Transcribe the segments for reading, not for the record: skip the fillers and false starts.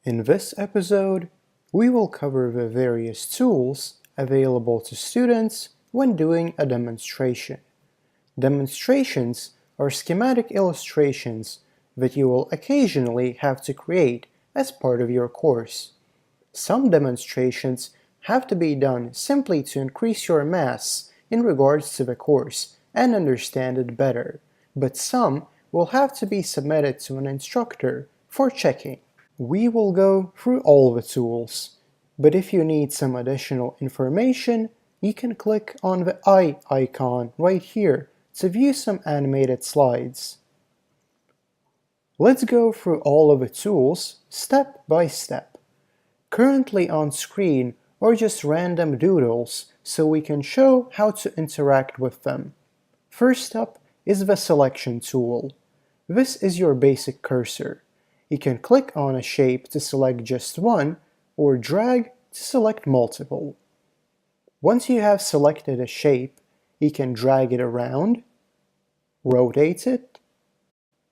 In this episode, we will cover the various tools available to students when doing a demonstration. Demonstrations are schematic illustrations that you will occasionally have to create as part of your course. Some demonstrations have to be done simply to increase your mass in regards to the course and understand it better, but some will have to be submitted to an instructor for checking. We will go through all the tools, but if you need some additional information, you can click on the eye icon right here to view some animated slides. Let's go through all of the tools step by step. Currently on screen are just random doodles, so we can show how to interact with them. First up is the selection tool. This is your basic cursor. You can click on a shape to select just one, or drag to select multiple. Once you have selected a shape, you can drag it around, rotate it,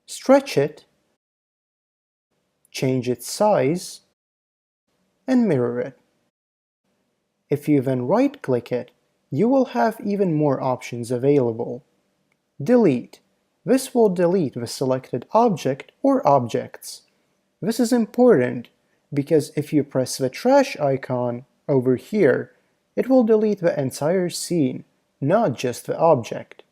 stretch it, change its size, and mirror it. If you then right-click it, you will have even more options available. Delete. This will delete the selected object or objects. This is important because if you press the trash icon over here, it will delete the entire scene, not just the object.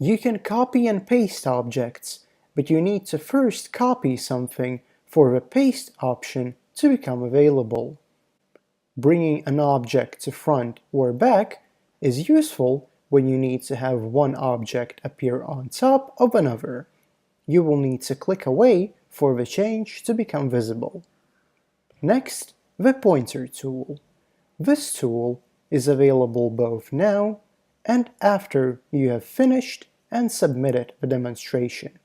You can copy and paste objects, but you need to first copy something for the paste option to become available. Bringing an object to front or back is useful when you need to have one object appear on top of another. You will need to click away for the change to become visible. Next, the pointer tool. This tool is available both now and after you have finished and submitted the demonstration.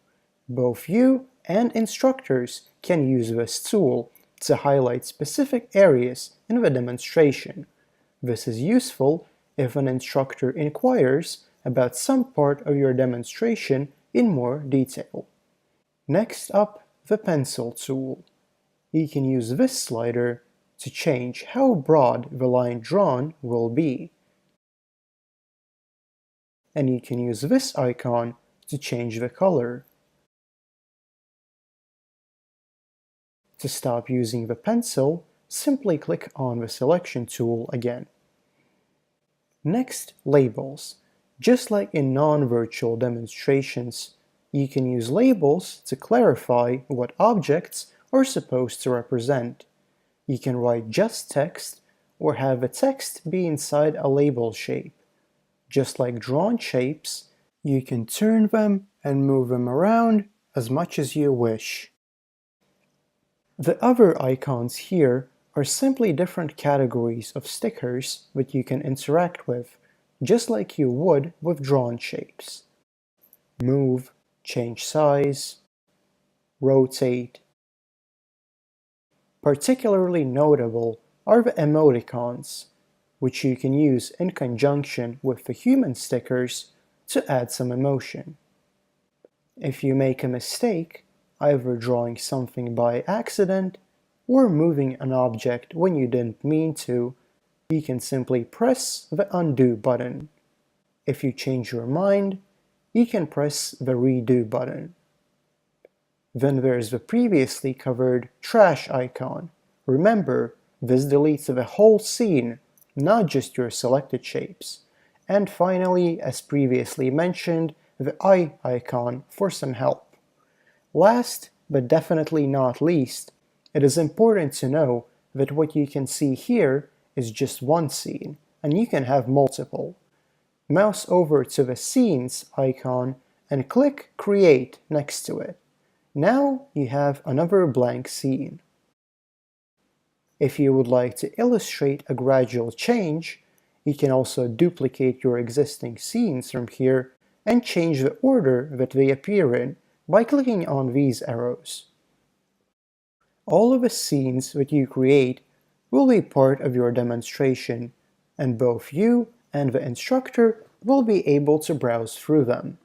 Both you and instructors can use this tool to highlight specific areas in the demonstration. This is useful if an instructor inquires about some part of your demonstration in more detail. Next up, the pencil tool. You can use this slider to change how broad the line drawn will be. And you can use this icon to change the color. To stop using the pencil, simply click on the selection tool again. Next, labels. Just like in non-virtual demonstrations, you can use labels to clarify what objects are supposed to represent. You can write just text or have the text be inside a label shape. Just like drawn shapes, you can turn them and move them around as much as you wish. The other icons here are simply different categories of stickers that you can interact with, just like you would with drawn shapes. Move, change size, rotate. Particularly notable are the emoticons, which you can use in conjunction with the human stickers to add some emotion. If you make a mistake, either drawing something by accident or moving an object when you didn't mean to, you can simply press the undo button. If you change your mind, you can press the redo button. Then there's the previously covered trash icon. Remember, this deletes the whole scene, not just your selected shapes. And finally, as previously mentioned, the eye icon for some help. Last, but definitely not least, it is important to know that what you can see here is just one scene, and you can have multiple. Mouse over to the Scenes icon and click Create next to it. Now you have another blank scene. If you would like to illustrate a gradual change, you can also duplicate your existing scenes from here and change the order that they appear in by clicking on these arrows. All of the scenes that you create will be part of your demonstration, and both you and the instructor will be able to browse through them.